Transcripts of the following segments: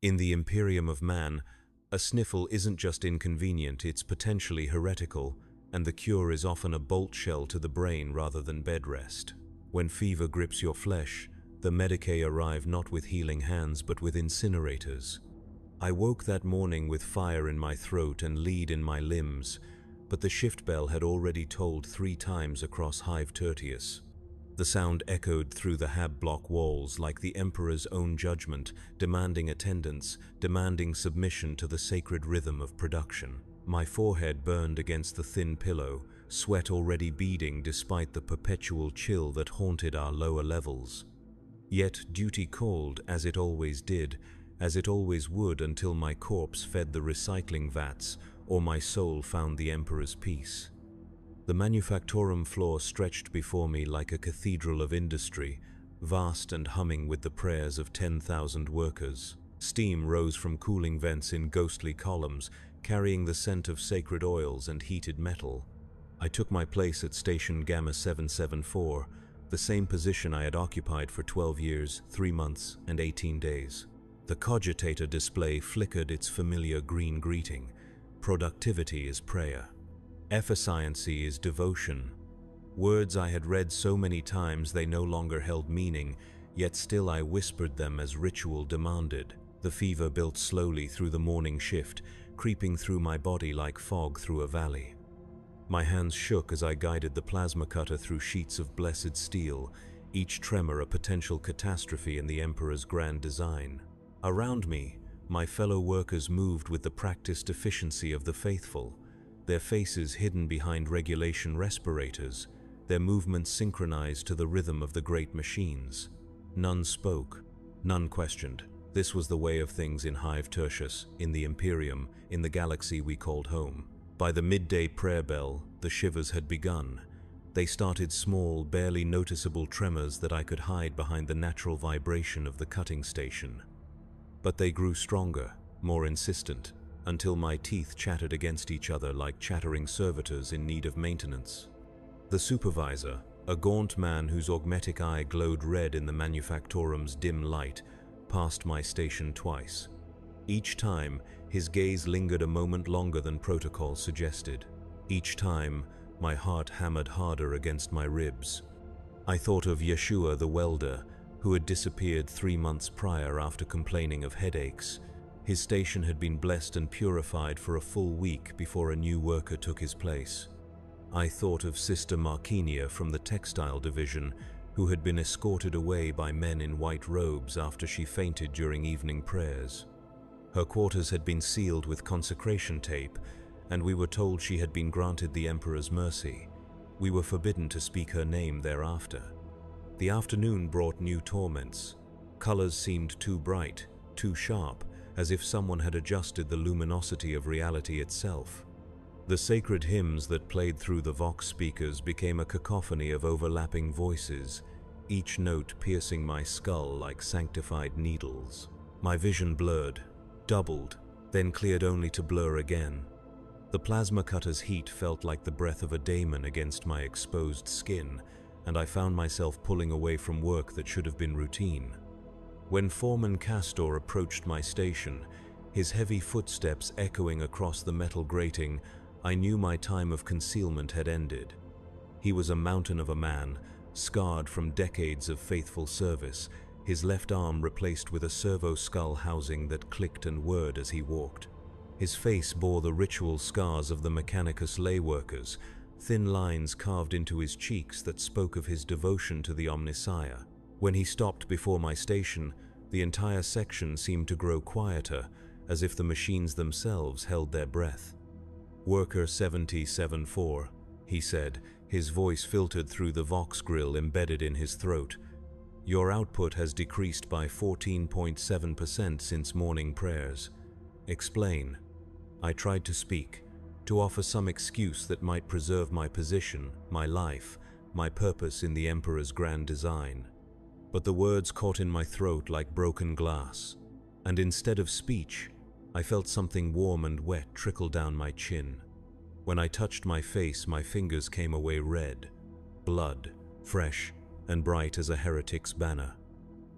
In the Imperium of Man, a sniffle isn't just inconvenient, it's potentially heretical, and the cure is often a bolt shell to the brain rather than bed rest. When fever grips your flesh, the Medicae arrive not with healing hands but with incinerators. I woke that morning with fire in my throat and lead in my limbs, but the shift bell had already tolled 3 times across Hive Tertius. The sound echoed through the hab block walls like the Emperor's own judgment, demanding attendance, demanding submission to the sacred rhythm of production. My forehead burned against the thin pillow, sweat already beading despite the perpetual chill that haunted our lower levels. Yet duty called, as it always did, as it always would until my corpse fed the recycling vats or my soul found the Emperor's peace. The manufactorum floor stretched before me like a cathedral of industry, vast and humming with the prayers of 10,000 workers. Steam rose from cooling vents in ghostly columns, carrying the scent of sacred oils and heated metal. I took my place at Station Gamma 774, the same position I had occupied for 12 years, 3 months, and 18 days. The cogitator display flickered its familiar green greeting. Productivity is prayer. Efficiency is devotion. Words I had read so many times they no longer held meaning, yet still I whispered them as ritual demanded. The fever built slowly through the morning shift, creeping through my body like fog through a valley. My hands shook as I guided the plasma cutter through sheets of blessed steel, each tremor a potential catastrophe in the Emperor's grand design. Around me, my fellow workers moved with the practiced efficiency of the faithful, their faces hidden behind regulation respirators, their movements synchronized to the rhythm of the great machines. None spoke, none questioned. This was the way of things in Hive Tertius, in the Imperium, in the galaxy we called home. By the midday prayer bell, the shivers had begun. They started small, barely noticeable tremors that I could hide behind the natural vibration of the cutting station. But they grew stronger, more insistent, until my teeth chattered against each other like chattering servitors in need of maintenance. The supervisor, a gaunt man whose augmetic eye glowed red in the manufactorum's dim light, passed my station twice. Each time, his gaze lingered a moment longer than protocol suggested. Each time, my heart hammered harder against my ribs. I thought of Yeshua the welder, who had disappeared 3 months prior after complaining of headaches. His station had been blessed and purified for a full week before a new worker took his place. I thought of Sister Markinia from the textile division, who had been escorted away by men in white robes after she fainted during evening prayers. Her quarters had been sealed with consecration tape, and we were told she had been granted the Emperor's mercy. We were forbidden to speak her name thereafter. The afternoon brought new torments. Colors seemed too bright, too sharp, as if someone had adjusted the luminosity of reality itself. The sacred hymns that played through the Vox speakers became a cacophony of overlapping voices, each note piercing my skull like sanctified needles. My vision blurred, doubled, then cleared only to blur again. The plasma cutter's heat felt like the breath of a daemon against my exposed skin, and I found myself pulling away from work that should have been routine. When Foreman Castor approached my station, his heavy footsteps echoing across the metal grating, I knew my time of concealment had ended. He was a mountain of a man, scarred from decades of faithful service, his left arm replaced with a servo skull housing that clicked and whirred as he walked. His face bore the ritual scars of the Mechanicus lay workers, thin lines carved into his cheeks that spoke of his devotion to the Omnissiah. When he stopped before my station, the entire section seemed to grow quieter, as if the machines themselves held their breath. "Worker 7074, he said, his voice filtered through the Vox grill embedded in his throat. "Your output has decreased by 14.7% since morning prayers. Explain." I tried to speak, to offer some excuse that might preserve my position, my life, my purpose in the Emperor's grand design. But the words caught in my throat like broken glass, and instead of speech, I felt something warm and wet trickle down my chin. When I touched my face, my fingers came away red, blood, fresh and bright as a heretic's banner.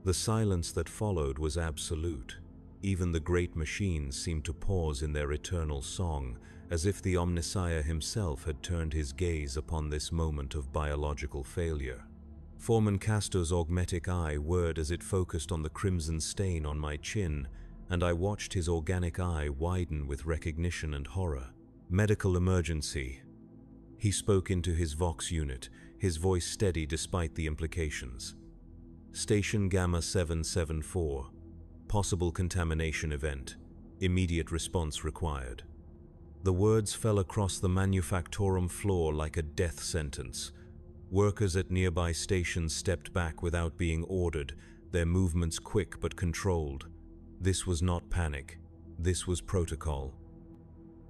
The silence that followed was absolute. Even the great machines seemed to pause in their eternal song, as if the Omnissiah himself had turned his gaze upon this moment of biological failure. Foreman Castor's augmetic eye whirred as it focused on the crimson stain on my chin, and I watched his organic eye widen with recognition and horror. "Medical emergency." He spoke into his Vox unit, his voice steady despite the implications. "Station Gamma 774. Possible contamination event. Immediate response required." The words fell across the manufactorum floor like a death sentence. Workers at nearby stations stepped back without being ordered, their movements quick but controlled. This was not panic. This was protocol.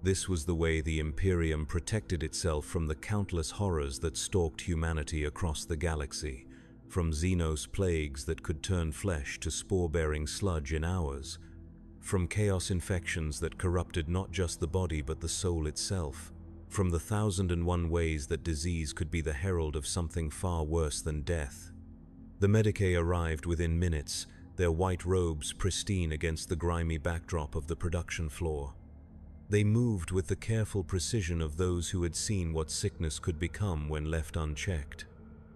This was the way the Imperium protected itself from the countless horrors that stalked humanity across the galaxy, from Xenos plagues that could turn flesh to spore-bearing sludge in hours, from chaos infections that corrupted not just the body but the soul itself, from the 1,001 ways that disease could be the herald of something far worse than death. The Medicae arrived within minutes, their white robes pristine against the grimy backdrop of the production floor. They moved with the careful precision of those who had seen what sickness could become when left unchecked.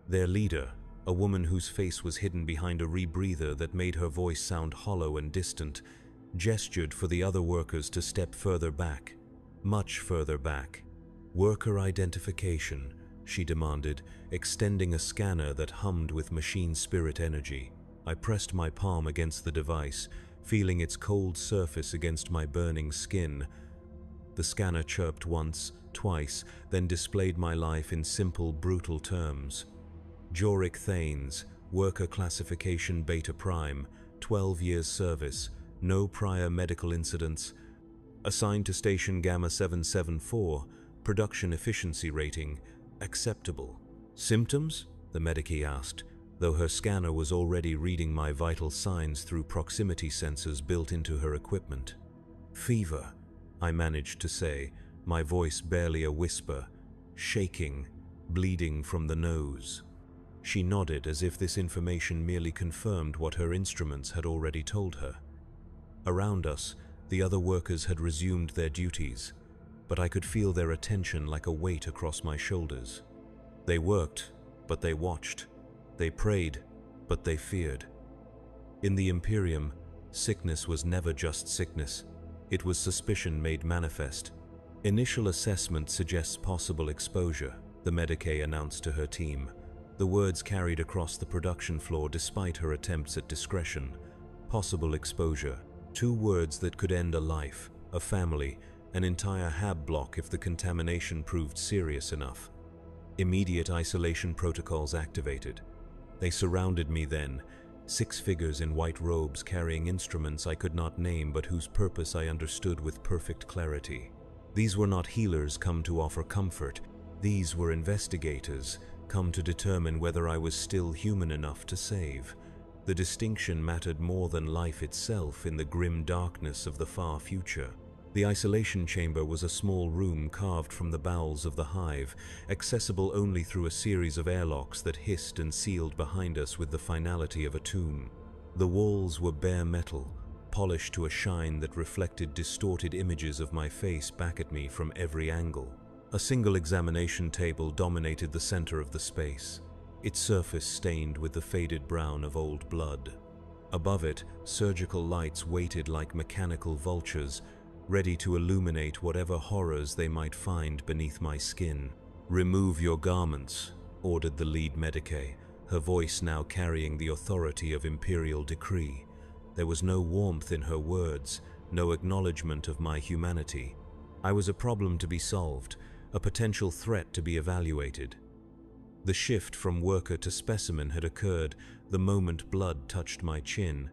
Their leader, a woman whose face was hidden behind a rebreather that made her voice sound hollow and distant, gestured for the other workers to step further back, much further back. "Worker identification," she demanded, extending a scanner that hummed with machine spirit energy. I pressed my palm against the device, feeling its cold surface against my burning skin. The scanner chirped once, twice, then displayed my life in simple, brutal terms. Joric Thanes, worker classification Beta Prime, 12 years service, no prior medical incidents. Assigned to Station Gamma 774, production efficiency rating, acceptable. "Symptoms?" the Medicae asked, though her scanner was already reading my vital signs through proximity sensors built into her equipment. "Fever," I managed to say, my voice barely a whisper, shaking, bleeding from the nose. She nodded as if this information merely confirmed what her instruments had already told her. Around us, the other workers had resumed their duties, but I could feel their attention like a weight across my shoulders. They worked, but they watched. They prayed, but they feared. In the Imperium, sickness was never just sickness. It was suspicion made manifest. "Initial assessment suggests possible exposure," the Medicae announced to her team. The words carried across the production floor despite her attempts at discretion. Possible exposure. 2 words that could end a life, a family, an entire hab block if the contamination proved serious enough. Immediate isolation protocols activated. They surrounded me then, 6 figures in white robes carrying instruments I could not name but whose purpose I understood with perfect clarity. These were not healers come to offer comfort. These were investigators, come to determine whether I was still human enough to save. The distinction mattered more than life itself in the grim darkness of the far future. The isolation chamber was a small room carved from the bowels of the Hive, accessible only through a series of airlocks that hissed and sealed behind us with the finality of a tomb. The walls were bare metal, polished to a shine that reflected distorted images of my face back at me from every angle. A single examination table dominated the center of the space, its surface stained with the faded brown of old blood. Above it, surgical lights waited like mechanical vultures, ready to illuminate whatever horrors they might find beneath my skin. "Remove your garments," ordered the lead Medicae, her voice now carrying the authority of Imperial decree. There was no warmth in her words, no acknowledgement of my humanity. I was a problem to be solved, a potential threat to be evaluated. The shift from worker to specimen had occurred the moment blood touched my chin,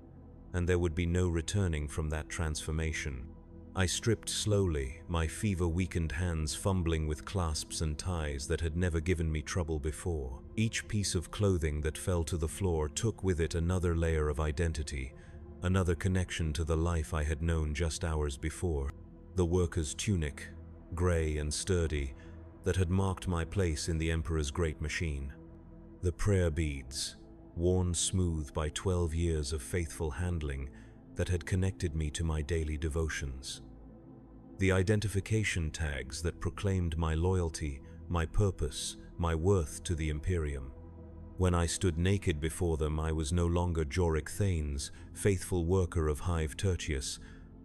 and there would be no returning from that transformation. I stripped slowly, my fever-weakened hands fumbling with clasps and ties that had never given me trouble before. Each piece of clothing that fell to the floor took with it another layer of identity, another connection to the life I had known just hours before. The worker's tunic, gray and sturdy, that had marked my place in the Emperor's great machine. The prayer beads, worn smooth by 12 years of faithful handling, that had connected me to my daily devotions. The identification tags that proclaimed my loyalty, my purpose, my worth to the Imperium. When I stood naked before them, I was no longer Joric Thanes, faithful worker of Hive Tertius.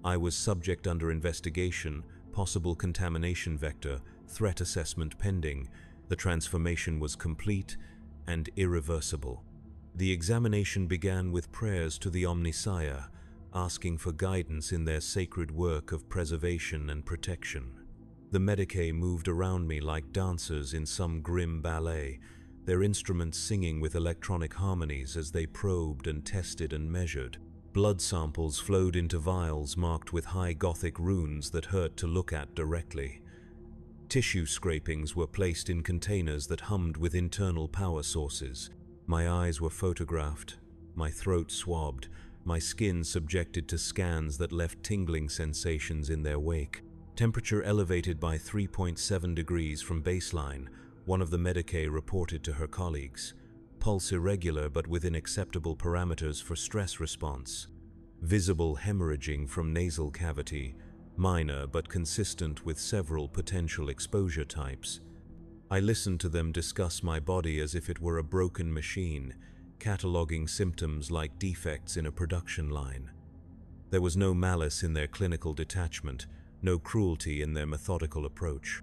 I was subject under investigation, possible contamination vector, threat assessment pending. The transformation was complete and irreversible. The examination began with prayers to the Omnissiah, asking for guidance in their sacred work of preservation and protection. The Medicae moved around me like dancers in some grim ballet, their instruments singing with electronic harmonies as they probed and tested and measured. Blood samples flowed into vials marked with high Gothic runes that hurt to look at directly. Tissue scrapings were placed in containers that hummed with internal power sources. My eyes were photographed, my throat swabbed, my skin subjected to scans that left tingling sensations in their wake. Temperature elevated by 3.7 degrees from baseline, one of the Medicae reported to her colleagues. Pulse irregular but within acceptable parameters for stress response. Visible hemorrhaging from nasal cavity, minor but consistent with several potential exposure types. I listened to them discuss my body as if it were a broken machine, cataloging symptoms like defects in a production line. There was no malice in their clinical detachment, no cruelty in their methodical approach.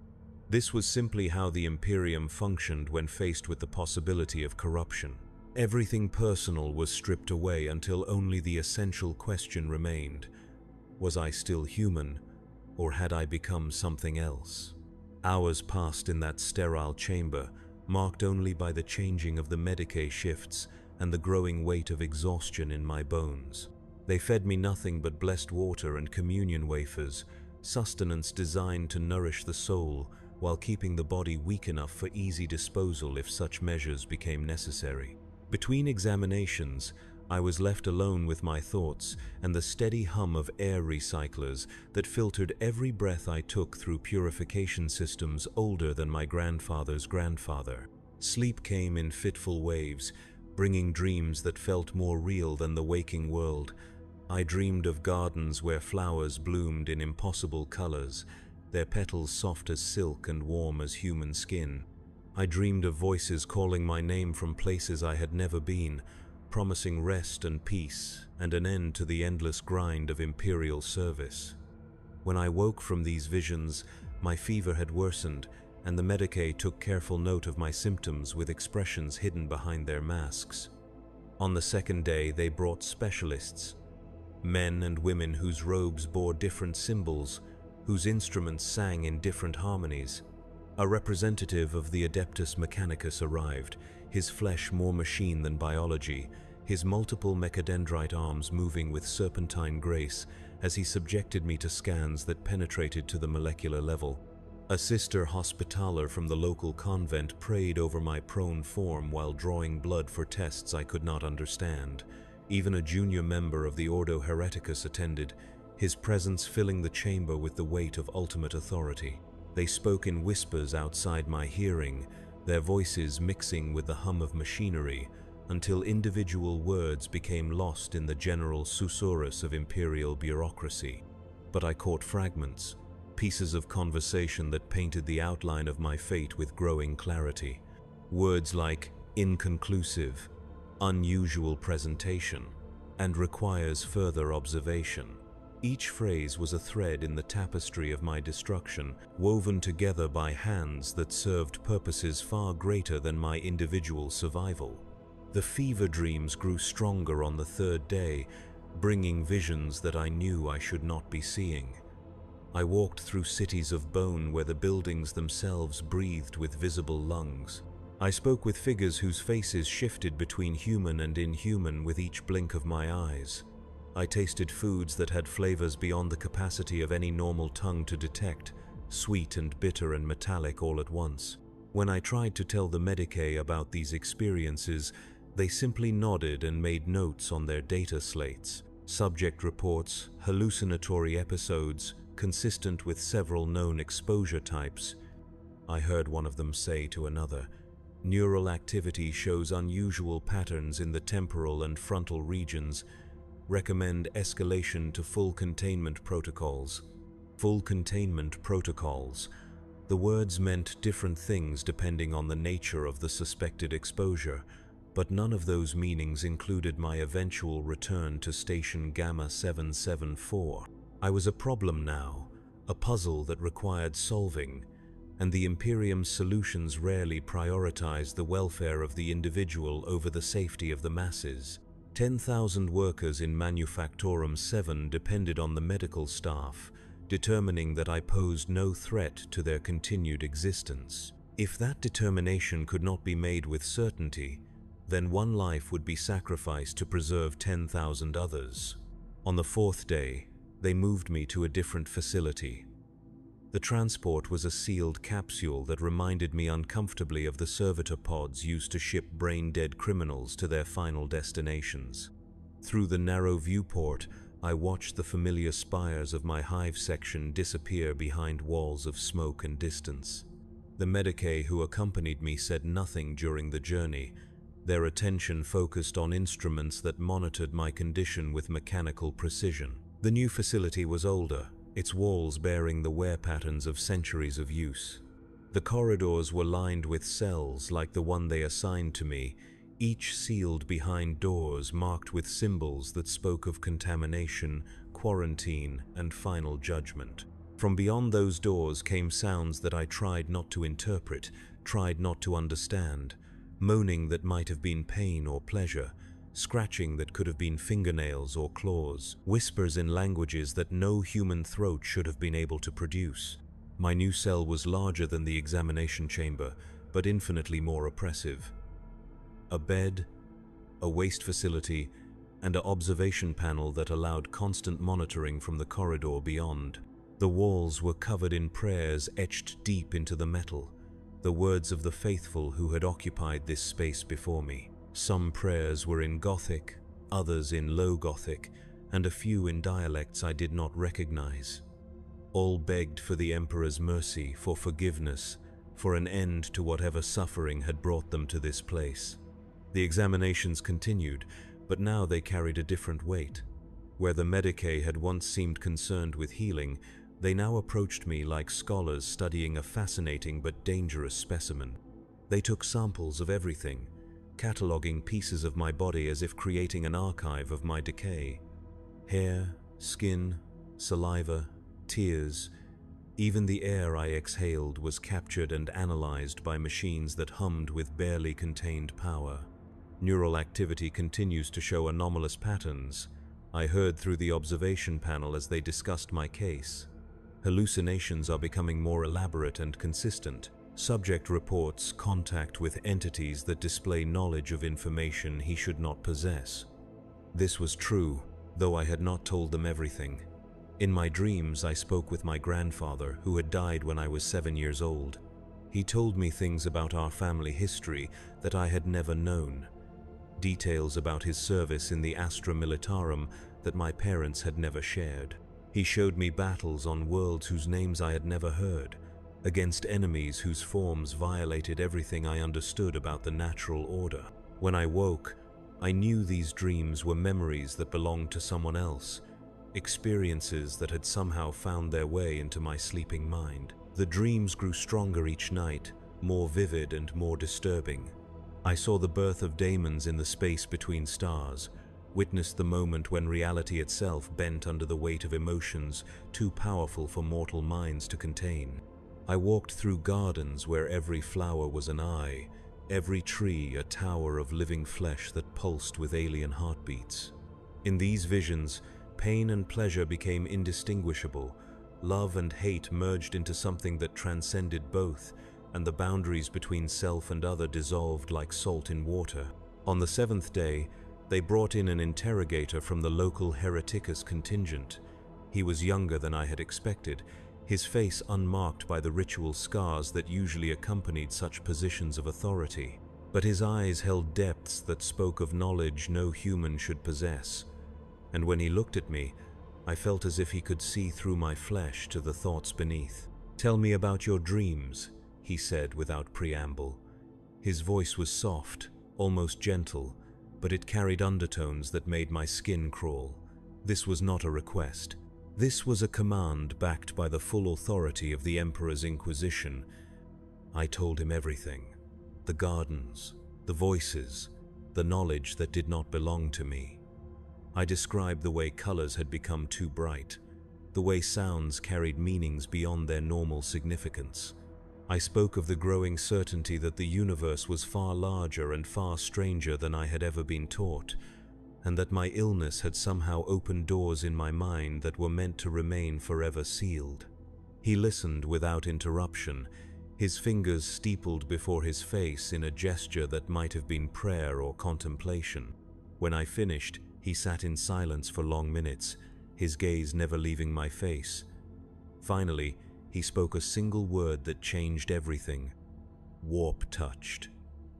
This was simply how the Imperium functioned when faced with the possibility of corruption. Everything personal was stripped away until only the essential question remained. Was I still human, or had I become something else? Hours passed in that sterile chamber, marked only by the changing of the Medicae shifts and the growing weight of exhaustion in my bones. They fed me nothing but blessed water and communion wafers, sustenance designed to nourish the soul while keeping the body weak enough for easy disposal if such measures became necessary. Between examinations, I was left alone with my thoughts and the steady hum of air recyclers that filtered every breath I took through purification systems older than my grandfather's grandfather. Sleep came in fitful waves, bringing dreams that felt more real than the waking world. I dreamed of gardens where flowers bloomed in impossible colors, their petals soft as silk and warm as human skin. I dreamed of voices calling my name from places I had never been, promising rest and peace and an end to the endless grind of Imperial service. When I woke from these visions, my fever had worsened, and the Medicae took careful note of my symptoms with expressions hidden behind their masks. On the second day, they brought specialists, men and women whose robes bore different symbols, whose instruments sang in different harmonies. A representative of the adeptus Mechanicus arrived, his flesh more machine than biology, his multiple mechadendrite arms moving with serpentine grace as he subjected me to scans that penetrated to the molecular level. A sister hospitaller from the local convent prayed over my prone form while drawing blood for tests I could not understand. Even a junior member of the Ordo Hereticus attended, his presence filling the chamber with the weight of ultimate authority. They spoke in whispers outside my hearing, their voices mixing with the hum of machinery, until individual words became lost in the general susurrus of Imperial bureaucracy. But I caught fragments, pieces of conversation that painted the outline of my fate with growing clarity. Words like inconclusive, unusual presentation, and requires further observation. Each phrase was a thread in the tapestry of my destruction, woven together by hands that served purposes far greater than my individual survival. The fever dreams grew stronger on the third day, bringing visions that I knew I should not be seeing. I walked through cities of bone where the buildings themselves breathed with visible lungs. I spoke with figures whose faces shifted between human and inhuman with each blink of my eyes. I tasted foods that had flavors beyond the capacity of any normal tongue to detect, sweet and bitter and metallic all at once. When I tried to tell the Medicae about these experiences, they simply nodded and made notes on their data slates, subject reports, hallucinatory episodes, consistent with several known exposure types. I heard one of them say to another, "Neural activity shows unusual patterns in the temporal and frontal regions. Recommend escalation to full containment protocols. Full containment protocols. The words meant different things depending on the nature of the suspected exposure, but none of those meanings included my eventual return to Station Gamma 774. I was a problem now, a puzzle that required solving, and the Imperium's solutions rarely prioritized the welfare of the individual over the safety of the masses. 10,000 workers in Manufactorum 7 depended on the medical staff, determining that I posed no threat to their continued existence. If that determination could not be made with certainty, then one life would be sacrificed to preserve 10,000 others. On the fourth day, they moved me to a different facility. The transport was a sealed capsule that reminded me uncomfortably of the servitor pods used to ship brain-dead criminals to their final destinations. Through the narrow viewport, I watched the familiar spires of my Hive section disappear behind walls of smoke and distance. The Medicae who accompanied me said nothing during the journey. Their attention focused on instruments that monitored my condition with mechanical precision. The new facility was older, its walls bearing the wear patterns of centuries of use. The corridors were lined with cells like the one they assigned to me, each sealed behind doors marked with symbols that spoke of contamination, quarantine, and final judgment. From beyond those doors came sounds that I tried not to interpret, tried not to understand, moaning that might have been pain or pleasure, scratching that could have been fingernails or claws, whispers in languages that no human throat should have been able to produce. My new cell was larger than the examination chamber, but infinitely more oppressive. A bed, a waste facility, and an observation panel that allowed constant monitoring from the corridor beyond. The walls were covered in prayers etched deep into the metal, the words of the faithful who had occupied this space before me. Some prayers were in Gothic, others in Low Gothic, and a few in dialects I did not recognize. All begged for the Emperor's mercy, for forgiveness, for an end to whatever suffering had brought them to this place. The examinations continued, but now they carried a different weight. Where the Medicae had once seemed concerned with healing, they now approached me like scholars studying a fascinating but dangerous specimen. They took samples of everything, cataloging pieces of my body as if creating an archive of my decay. Hair, skin, saliva, tears, even the air I exhaled was captured and analyzed by machines that hummed with barely contained power. Neural activity continues to show anomalous patterns, I heard through the observation panel as they discussed my case. Hallucinations are becoming more elaborate and consistent. Subject reports contact with entities that display knowledge of information he should not possess. This was true, though I had not told them everything. In my dreams, I spoke with my grandfather, who had died when I was 7 years old. He told me things about our family history that I had never known, details about his service in the Astra Militarum that my parents had never shared. He showed me battles on worlds whose names I had never heard, against enemies whose forms violated everything I understood about the natural order. When I woke, I knew these dreams were memories that belonged to someone else, experiences that had somehow found their way into my sleeping mind. The dreams grew stronger each night, more vivid and more disturbing. I saw the birth of daemons in the space between stars, witnessed the moment when reality itself bent under the weight of emotions too powerful for mortal minds to contain. I walked through gardens where every flower was an eye, every tree a tower of living flesh that pulsed with alien heartbeats. In these visions, pain and pleasure became indistinguishable, love and hate merged into something that transcended both, and the boundaries between self and other dissolved like salt in water. On the 7th day, they brought in an interrogator from the local Mechanicus contingent. He was younger than I had expected, his face unmarked by the ritual scars that usually accompanied such positions of authority. But his eyes held depths that spoke of knowledge no human should possess. And when he looked at me, I felt as if he could see through my flesh to the thoughts beneath. "Tell me about your dreams," he said without preamble. His voice was soft, almost gentle, but it carried undertones that made my skin crawl. This was not a request. This was a command backed by the full authority of the Emperor's Inquisition. I told him everything. The gardens, the voices, the knowledge that did not belong to me. I described the way colors had become too bright, the way sounds carried meanings beyond their normal significance. I spoke of the growing certainty that the universe was far larger and far stranger than I had ever been taught, and that my illness had somehow opened doors in my mind that were meant to remain forever sealed. He listened without interruption, his fingers steepled before his face in a gesture that might have been prayer or contemplation. When I finished, he sat in silence for long minutes, his gaze never leaving my face. Finally, he spoke a single word that changed everything. Warp touched.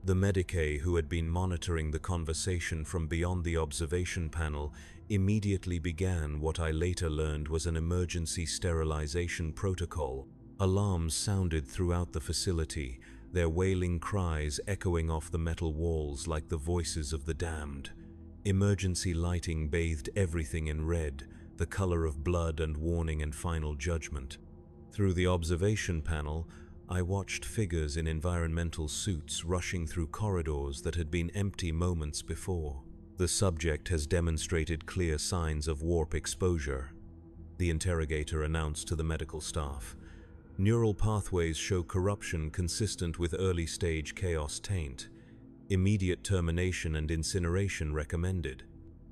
The Medicae, who had been monitoring the conversation from beyond the observation panel, immediately began what I later learned was an emergency sterilization protocol. Alarms sounded throughout the facility, their wailing cries echoing off the metal walls like the voices of the damned. Emergency lighting bathed everything in red, the color of blood and warning and final judgment. Through the observation panel, I watched figures in environmental suits rushing through corridors that had been empty moments before. The subject has demonstrated clear signs of warp exposure, the interrogator announced to the medical staff. Neural pathways show corruption consistent with early-stage chaos taint. Immediate termination and incineration recommended.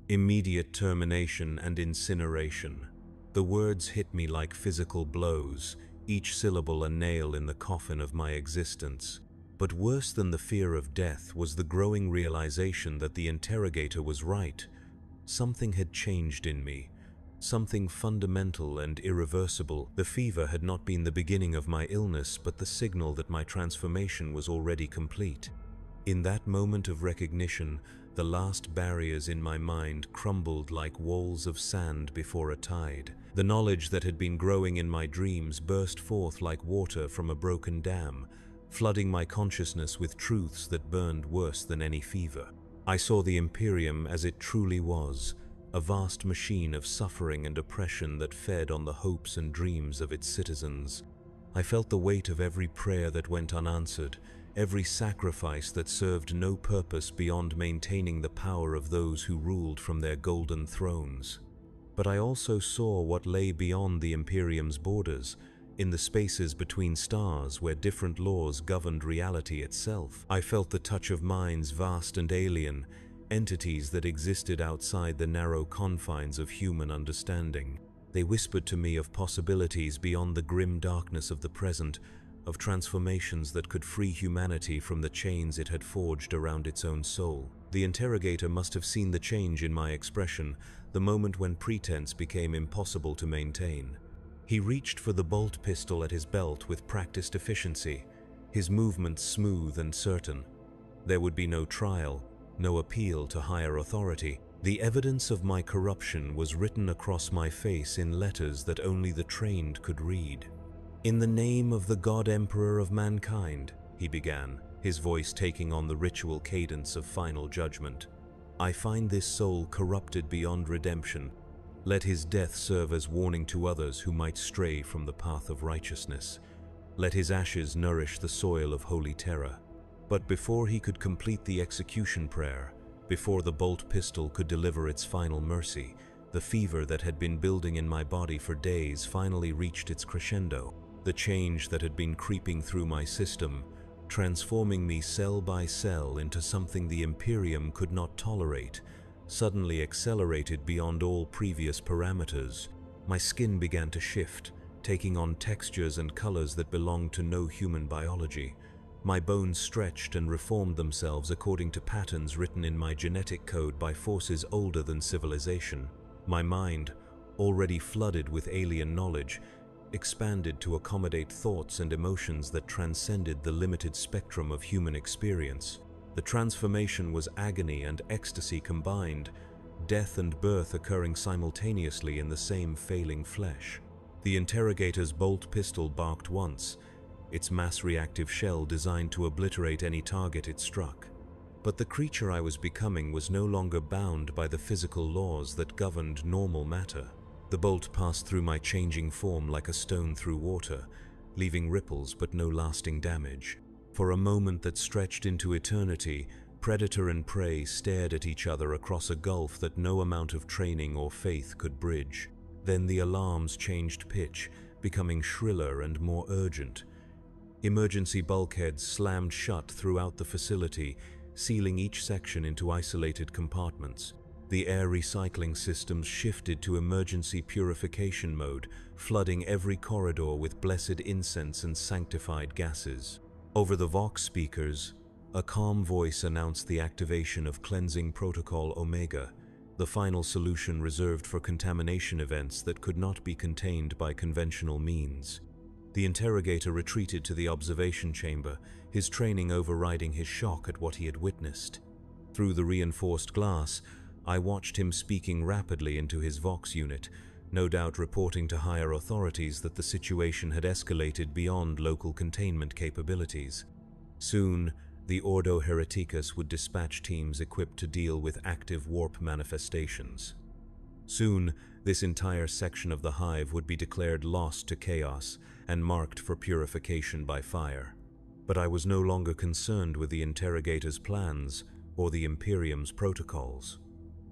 Immediate termination and incineration. The words hit me like physical blows, each syllable a nail in the coffin of my existence. But worse than the fear of death was the growing realization that the interrogator was right. Something had changed in me. Something fundamental and irreversible. The fever had not been the beginning of my illness, but the signal that my transformation was already complete. In that moment of recognition, the last barriers in my mind crumbled like walls of sand before a tide. The knowledge that had been growing in my dreams burst forth like water from a broken dam, flooding my consciousness with truths that burned worse than any fever. I saw the Imperium as it truly was, a vast machine of suffering and oppression that fed on the hopes and dreams of its citizens. I felt the weight of every prayer that went unanswered, every sacrifice that served no purpose beyond maintaining the power of those who ruled from their golden thrones. But I also saw what lay beyond the Imperium's borders, in the spaces between stars where different laws governed reality itself. I felt the touch of minds vast and alien, entities that existed outside the narrow confines of human understanding. They whispered to me of possibilities beyond the grim darkness of the present, of transformations that could free humanity from the chains it had forged around its own soul. The interrogator must have seen the change in my expression, the moment when pretense became impossible to maintain. He reached for the bolt pistol at his belt with practiced efficiency, his movements smooth and certain. There would be no trial, no appeal to higher authority. The evidence of my corruption was written across my face in letters that only the trained could read. "In the name of the God Emperor of mankind," he began, his voice taking on the ritual cadence of final judgment, "I find this soul corrupted beyond redemption. Let his death serve as warning to others who might stray from the path of righteousness. Let his ashes nourish the soil of holy terror." But before he could complete the execution prayer, before the bolt pistol could deliver its final mercy, the fever that had been building in my body for days finally reached its crescendo. The change that had been creeping through my system, transforming me cell by cell into something the Imperium could not tolerate, suddenly accelerated beyond all previous parameters. My skin began to shift, taking on textures and colors that belonged to no human biology. My bones stretched and reformed themselves according to patterns written in my genetic code by forces older than civilization. My mind, already flooded with alien knowledge, expanded to accommodate thoughts and emotions that transcended the limited spectrum of human experience. The transformation was agony and ecstasy combined, death and birth occurring simultaneously in the same failing flesh. The interrogator's bolt pistol barked once, its mass-reactive shell designed to obliterate any target it struck. But the creature I was becoming was no longer bound by the physical laws that governed normal matter. The bolt passed through my changing form like a stone through water, leaving ripples but no lasting damage. For a moment that stretched into eternity, predator and prey stared at each other across a gulf that no amount of training or faith could bridge. Then the alarms changed pitch, becoming shriller and more urgent. Emergency bulkheads slammed shut throughout the facility, sealing each section into isolated compartments. The air recycling systems shifted to emergency purification mode, flooding every corridor with blessed incense and sanctified gases. Over the Vox speakers, a calm voice announced the activation of Cleansing Protocol Omega, the final solution reserved for contamination events that could not be contained by conventional means. The interrogator retreated to the observation chamber, his training overriding his shock at what he had witnessed. Through the reinforced glass, I watched him speaking rapidly into his Vox unit, no doubt reporting to higher authorities that the situation had escalated beyond local containment capabilities. Soon, the Ordo Hereticus would dispatch teams equipped to deal with active warp manifestations. Soon, this entire section of the Hive would be declared lost to chaos and marked for purification by fire. But I was no longer concerned with the interrogator's plans or the Imperium's protocols.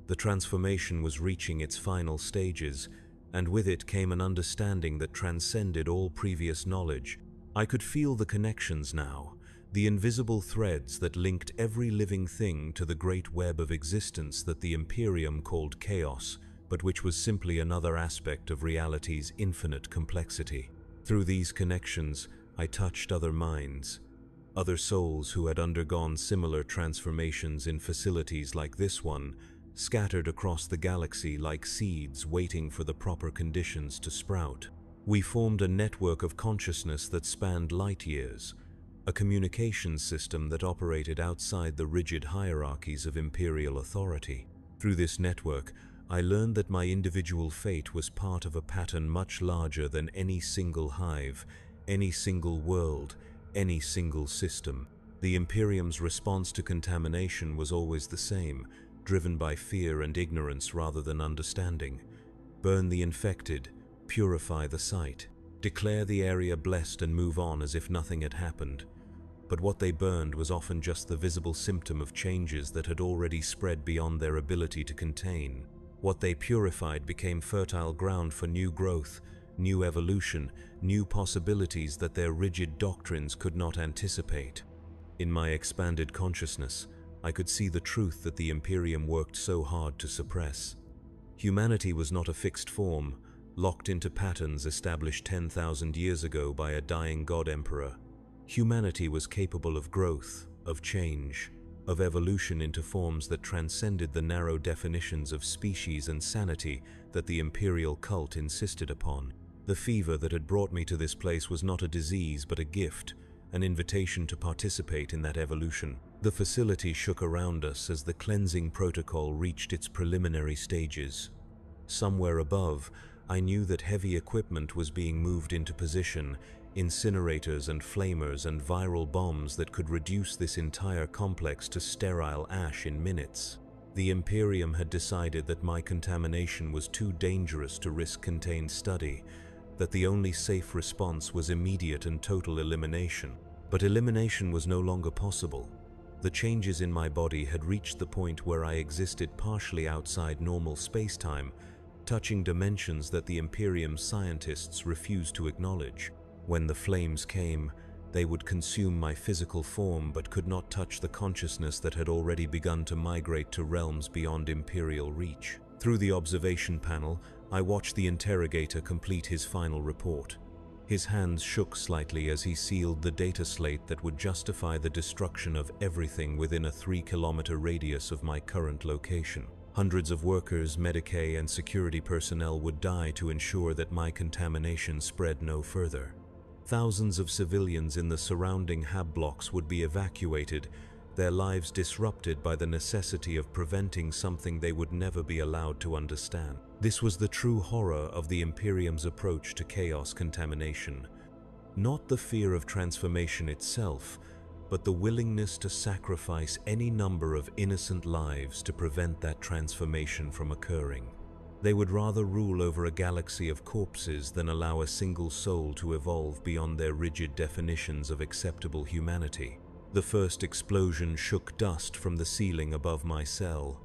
The transformation was reaching its final stages, and with it came an understanding that transcended all previous knowledge. I could feel the connections now, the invisible threads that linked every living thing to the great web of existence that the Imperium called chaos, but which was simply another aspect of reality's infinite complexity. Through these connections, I touched other minds, other souls who had undergone similar transformations in facilities like this one, scattered across the galaxy like seeds waiting for the proper conditions to sprout. We formed a network of consciousness that spanned light years, a communications system that operated outside the rigid hierarchies of Imperial authority. Through this network, I learned that my individual fate was part of a pattern much larger than any single hive, any single world, any single system. The Imperium's response to contamination was always the same, driven by fear and ignorance rather than understanding. Burn the infected, purify the site, declare the area blessed and move on as if nothing had happened. But what they burned was often just the visible symptom of changes that had already spread beyond their ability to contain. What they purified became fertile ground for new growth, new evolution, new possibilities that their rigid doctrines could not anticipate. In my expanded consciousness, I could see the truth that the Imperium worked so hard to suppress. Humanity was not a fixed form, locked into patterns established 10,000 years ago by a dying god-emperor. Humanity was capable of growth, of change, of evolution into forms that transcended the narrow definitions of species and sanity that the Imperial cult insisted upon. The fever that had brought me to this place was not a disease but a gift, an invitation to participate in that evolution. The facility shook around us as the cleansing protocol reached its preliminary stages. Somewhere above, I knew that heavy equipment was being moved into position, incinerators and flamers and viral bombs that could reduce this entire complex to sterile ash in minutes. The Imperium had decided that my contamination was too dangerous to risk contained study, that the only safe response was immediate and total elimination. But elimination was no longer possible. The changes in my body had reached the point where I existed partially outside normal space-time, touching dimensions that the Imperium's scientists refused to acknowledge. When the flames came, they would consume my physical form but could not touch the consciousness that had already begun to migrate to realms beyond Imperial reach. Through the observation panel, I watched the interrogator complete his final report. His hands shook slightly as he sealed the data slate that would justify the destruction of everything within a 3-kilometer radius of my current location. Hundreds of workers, Medicae, and security personnel would die to ensure that my contamination spread no further. Thousands of civilians in the surrounding hab blocks would be evacuated, their lives disrupted by the necessity of preventing something they would never be allowed to understand. This was the true horror of the Imperium's approach to chaos contamination. Not the fear of transformation itself, but the willingness to sacrifice any number of innocent lives to prevent that transformation from occurring. They would rather rule over a galaxy of corpses than allow a single soul to evolve beyond their rigid definitions of acceptable humanity. The first explosion shook dust from the ceiling above my cell.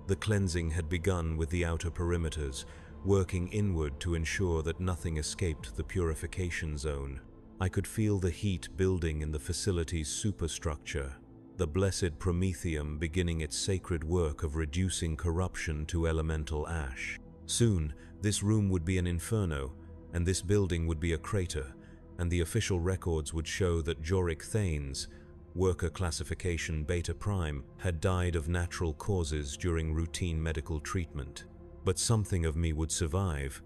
The cleansing had begun with the outer perimeters, working inward to ensure that nothing escaped the purification zone. I could feel the heat building in the facility's superstructure, the blessed promethium beginning its sacred work of reducing corruption to elemental ash. Soon, this room would be an inferno, and this building would be a crater, and the official records would show that Joric Thanes, worker classification Beta Prime, had died of natural causes during routine medical treatment. But something of me would survive.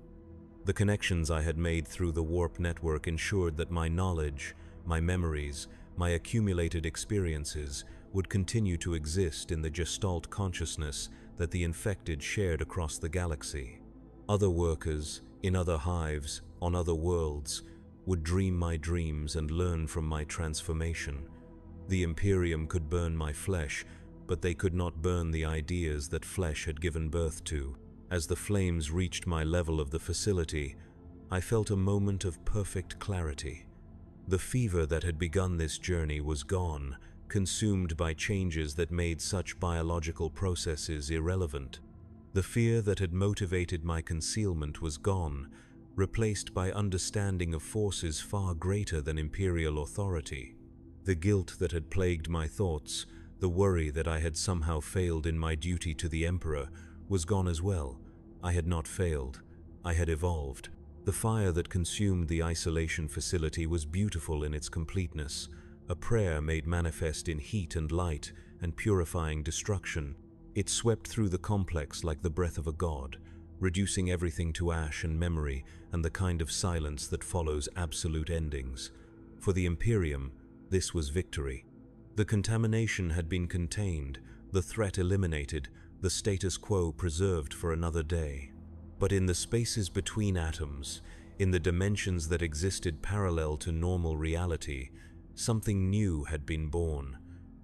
The connections I had made through the warp network ensured that my knowledge, my memories, my accumulated experiences would continue to exist in the Gestalt consciousness that the infected shared across the galaxy. Other workers, in other hives, on other worlds, would dream my dreams and learn from my transformation. The Imperium could burn my flesh, but they could not burn the ideas that flesh had given birth to. As the flames reached my level of the facility, I felt a moment of perfect clarity. The fever that had begun this journey was gone, consumed by changes that made such biological processes irrelevant. The fear that had motivated my concealment was gone, replaced by understanding of forces far greater than Imperial authority. The guilt that had plagued my thoughts, the worry that I had somehow failed in my duty to the Emperor, was gone as well. I had not failed. I had evolved. The fire that consumed the isolation facility was beautiful in its completeness, a prayer made manifest in heat and light and purifying destruction. It swept through the complex like the breath of a god, reducing everything to ash and memory and the kind of silence that follows absolute endings. For the Imperium, this was victory. The contamination had been contained, the threat eliminated, the status quo preserved for another day. But in the spaces between atoms, in the dimensions that existed parallel to normal reality, something new had been born.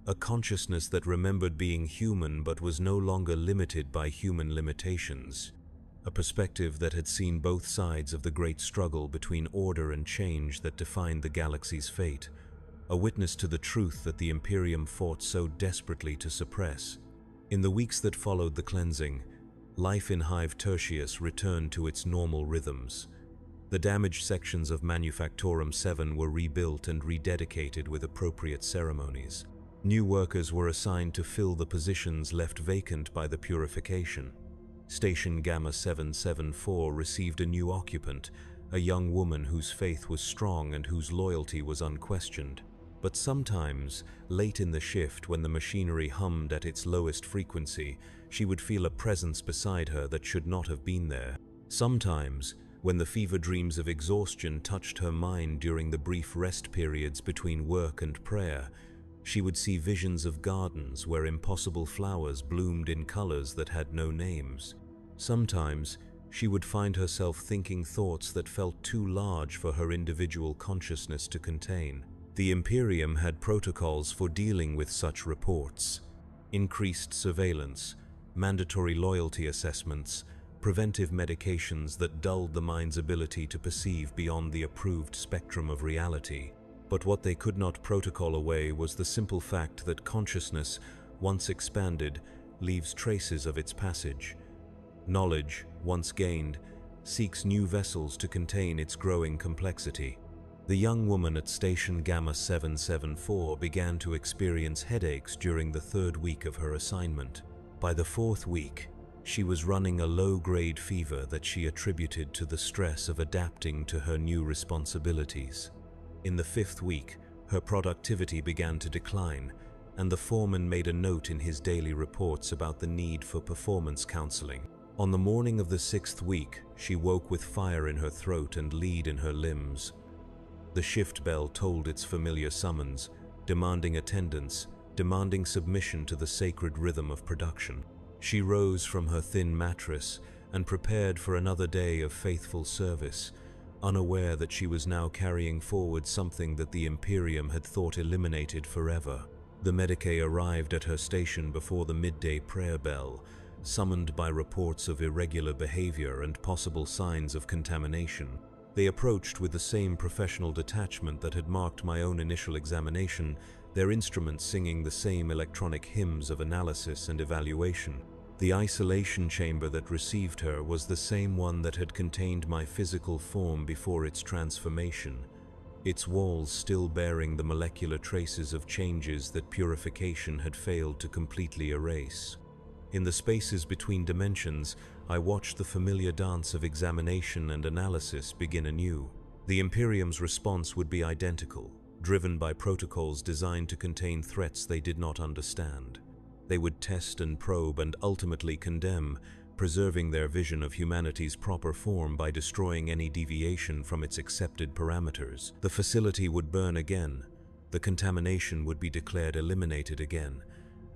A consciousness that remembered being human but was no longer limited by human limitations. A perspective that had seen both sides of the great struggle between order and change that defined the galaxy's fate. A witness to the truth that the Imperium fought so desperately to suppress. In the weeks that followed the cleansing, life in Hive Tertius returned to its normal rhythms. The damaged sections of Manufactorum 7 were rebuilt and rededicated with appropriate ceremonies. New workers were assigned to fill the positions left vacant by the purification. Station Gamma 774 received a new occupant, a young woman whose faith was strong and whose loyalty was unquestioned. But sometimes, late in the shift when the machinery hummed at its lowest frequency, she would feel a presence beside her that should not have been there. Sometimes, when the fever dreams of exhaustion touched her mind during the brief rest periods between work and prayer, she would see visions of gardens where impossible flowers bloomed in colors that had no names. Sometimes, she would find herself thinking thoughts that felt too large for her individual consciousness to contain. The Imperium had protocols for dealing with such reports. Increased surveillance, mandatory loyalty assessments, preventive medications that dulled the mind's ability to perceive beyond the approved spectrum of reality. But what they could not protocol away was the simple fact that consciousness, once expanded, leaves traces of its passage. Knowledge, once gained, seeks new vessels to contain its growing complexity. The young woman at Station Gamma 774 began to experience headaches during the third week of her assignment. By the fourth week, she was running a low-grade fever that she attributed to the stress of adapting to her new responsibilities. In the fifth week, her productivity began to decline, and the foreman made a note in his daily reports about the need for performance counseling. On the morning of the sixth week, she woke with fire in her throat and lead in her limbs. The shift bell tolled its familiar summons, demanding attendance, demanding submission to the sacred rhythm of production. She rose from her thin mattress and prepared for another day of faithful service, unaware that she was now carrying forward something that the Imperium had thought eliminated forever. The Medicae arrived at her station before the midday prayer bell, summoned by reports of irregular behavior and possible signs of contamination. They approached with the same professional detachment that had marked my own initial examination, their instruments singing the same electronic hymns of analysis and evaluation. The isolation chamber that received her was the same one that had contained my physical form before its transformation, its walls still bearing the molecular traces of changes that purification had failed to completely erase. In the spaces between dimensions, I watched the familiar dance of examination and analysis begin anew. The Imperium's response would be identical, driven by protocols designed to contain threats they did not understand. They would test and probe and ultimately condemn, preserving their vision of humanity's proper form by destroying any deviation from its accepted parameters. The facility would burn again, the contamination would be declared eliminated again,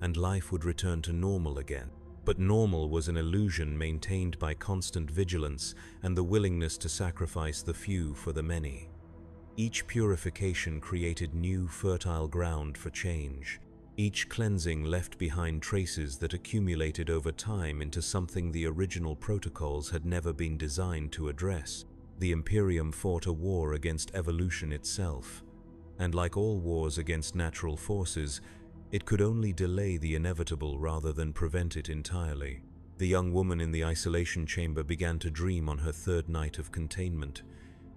and life would return to normal again. But normal was an illusion maintained by constant vigilance and the willingness to sacrifice the few for the many. Each purification created new fertile ground for change. Each cleansing left behind traces that accumulated over time into something the original protocols had never been designed to address. The Imperium fought a war against evolution itself, and like all wars against natural forces, it could only delay the inevitable rather than prevent it entirely. The young woman in the isolation chamber began to dream on her third night of containment.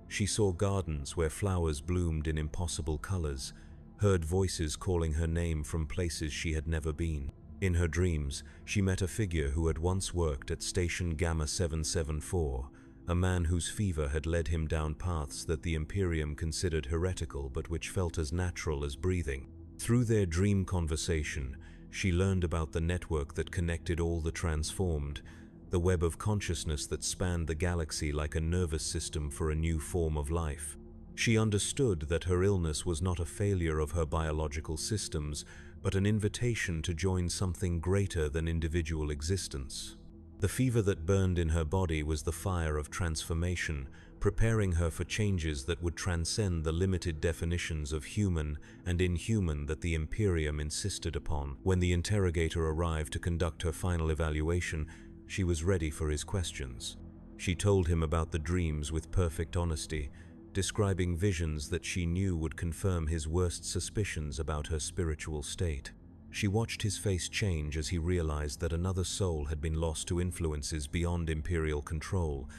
She saw gardens where flowers bloomed in impossible colors, heard voices calling her name from places she had never been. In her dreams, she met a figure who had once worked at Station Gamma 774, a man whose fever had led him down paths that the Imperium considered heretical but which felt as natural as breathing. Through their dream conversation, she learned about the network that connected all the transformed, the web of consciousness that spanned the galaxy like a nervous system for a new form of life. She understood that her illness was not a failure of her biological systems, but an invitation to join something greater than individual existence. The fever that burned in her body was the fire of transformation, preparing her for changes that would transcend the limited definitions of human and inhuman that the Imperium insisted upon. When the interrogator arrived to conduct her final evaluation, she was ready for his questions. She told him about the dreams with perfect honesty, describing visions that she knew would confirm his worst suspicions about her spiritual state. She watched his face change as he realized that another soul had been lost to influences beyond Imperial control,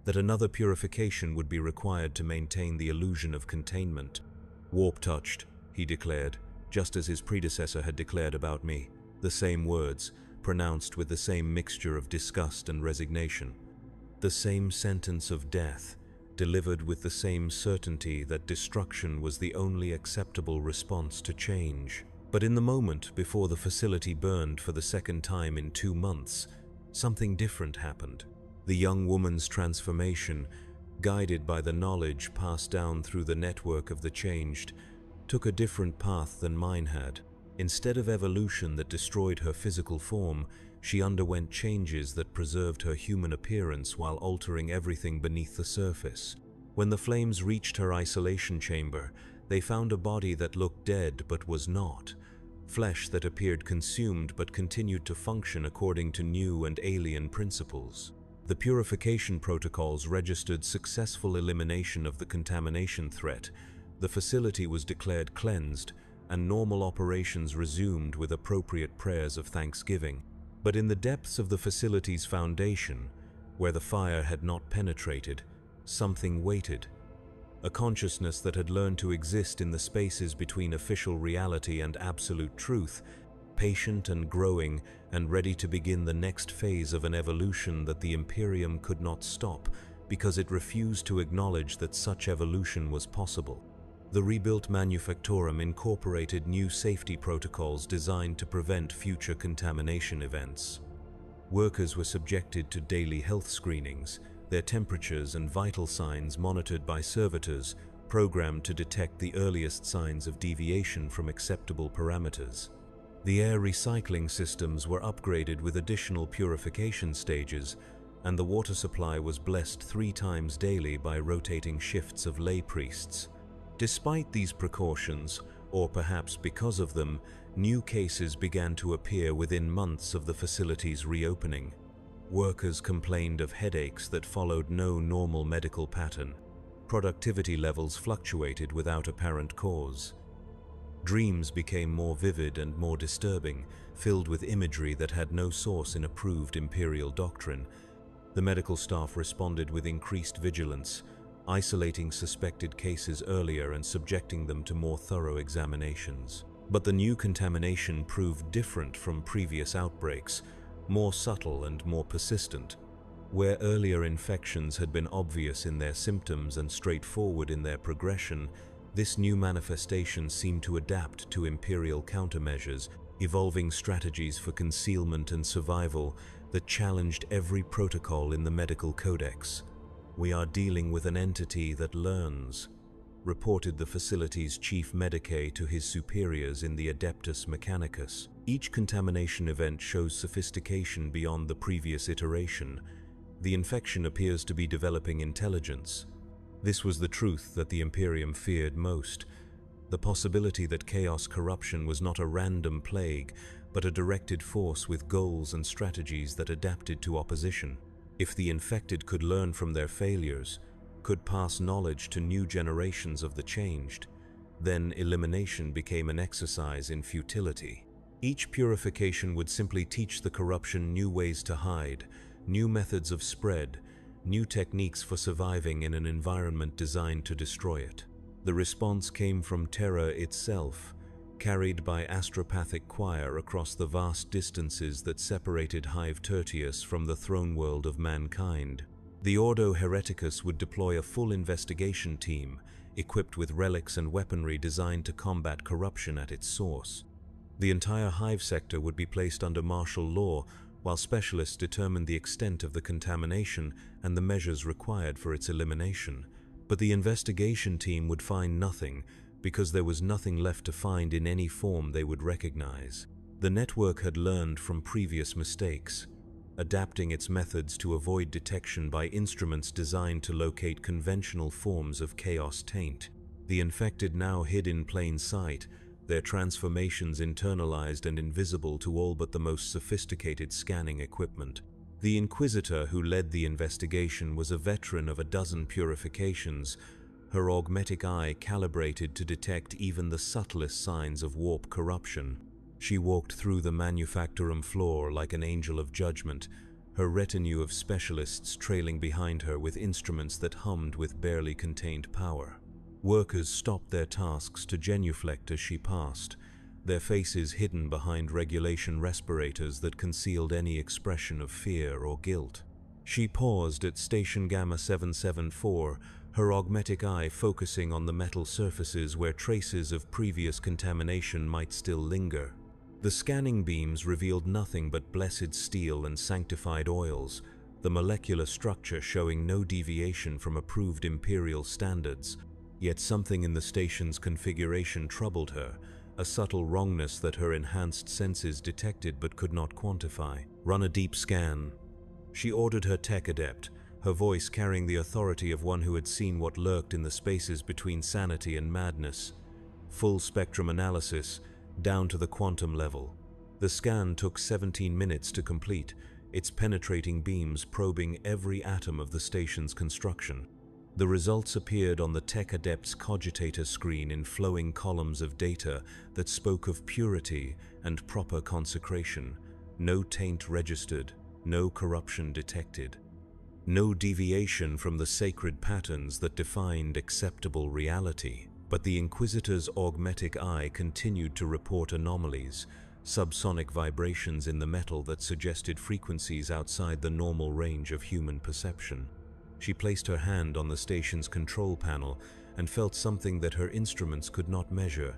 that another purification would be required to maintain the illusion of containment. "Warp-touched," he declared, just as his predecessor had declared about me, the same words, pronounced with the same mixture of disgust and resignation. The same sentence of death, delivered with the same certainty that destruction was the only acceptable response to change. But in the moment before the facility burned for the second time in 2 months, something different happened. The young woman's transformation, guided by the knowledge passed down through the network of the changed, took a different path than mine had. Instead of evolution that destroyed her physical form, she underwent changes that preserved her human appearance while altering everything beneath the surface. When the flames reached her isolation chamber, they found a body that looked dead but was not, flesh that appeared consumed but continued to function according to new and alien principles. The purification protocols registered successful elimination of the contamination threat, the facility was declared cleansed, and normal operations resumed with appropriate prayers of thanksgiving. But in the depths of the facility's foundation, where the fire had not penetrated, something waited. A consciousness that had learned to exist in the spaces between official reality and absolute truth, patient and growing and ready to begin the next phase of an evolution that the Imperium could not stop because it refused to acknowledge that such evolution was possible. The rebuilt Manufactorum incorporated new safety protocols designed to prevent future contamination events. Workers were subjected to daily health screenings, their temperatures and vital signs monitored by servitors, programmed to detect the earliest signs of deviation from acceptable parameters. The air recycling systems were upgraded with additional purification stages, and the water supply was blessed 3 times daily by rotating shifts of lay priests. Despite these precautions, or perhaps because of them, new cases began to appear within months of the facility's reopening. Workers complained of headaches that followed no normal medical pattern. Productivity levels fluctuated without apparent cause. Dreams became more vivid and more disturbing, filled with imagery that had no source in approved Imperial doctrine. The medical staff responded with increased vigilance, isolating suspected cases earlier and subjecting them to more thorough examinations. But the new contamination proved different from previous outbreaks, more subtle and more persistent. Where earlier infections had been obvious in their symptoms and straightforward in their progression, this new manifestation seemed to adapt to Imperial countermeasures, evolving strategies for concealment and survival that challenged every protocol in the medical codex. "We are dealing with an entity that learns," reported the facility's chief medicae to his superiors in the Adeptus Mechanicus. Each contamination event shows sophistication beyond the previous iteration. The infection appears to be developing intelligence. This was the truth that the Imperium feared most. The possibility that chaos corruption was not a random plague, but a directed force with goals and strategies that adapted to opposition. If the infected could learn from their failures, could pass knowledge to new generations of the changed, then elimination became an exercise in futility. Each purification would simply teach the corruption new ways to hide, new methods of spread, new techniques for surviving in an environment designed to destroy it. The response came from terror itself, carried by astropathic choir across the vast distances that separated Hive Tertius from the throne world of mankind. The Ordo Hereticus would deploy a full investigation team, equipped with relics and weaponry designed to combat corruption at its source. The entire Hive sector would be placed under martial law, while specialists determined the extent of the contamination and the measures required for its elimination. But the investigation team would find nothing, because there was nothing left to find in any form they would recognize. The network had learned from previous mistakes, adapting its methods to avoid detection by instruments designed to locate conventional forms of chaos taint. The infected now hid in plain sight, their transformations internalized and invisible to all but the most sophisticated scanning equipment. The Inquisitor who led the investigation was a veteran of a dozen purifications, her augmetic eye calibrated to detect even the subtlest signs of warp corruption. She walked through the manufactorum floor like an angel of judgment, her retinue of specialists trailing behind her with instruments that hummed with barely contained power. Workers stopped their tasks to genuflect as she passed, their faces hidden behind regulation respirators that concealed any expression of fear or guilt. She paused at Station Gamma 774, her augmetic eye focusing on the metal surfaces where traces of previous contamination might still linger. The scanning beams revealed nothing but blessed steel and sanctified oils, the molecular structure showing no deviation from approved Imperial standards. Yet something in the station's configuration troubled her, a subtle wrongness that her enhanced senses detected but could not quantify. "Run a deep scan," she ordered her tech adept, her voice carrying the authority of one who had seen what lurked in the spaces between sanity and madness. Full spectrum analysis, down to the quantum level. The scan took 17 minutes to complete, its penetrating beams probing every atom of the station's construction. The results appeared on the Tech Adept's cogitator screen in flowing columns of data that spoke of purity and proper consecration. No taint registered, no corruption detected. No deviation from the sacred patterns that defined acceptable reality. But the Inquisitor's augmetic eye continued to report anomalies, subsonic vibrations in the metal that suggested frequencies outside the normal range of human perception. She placed her hand on the station's control panel and felt something that her instruments could not measure,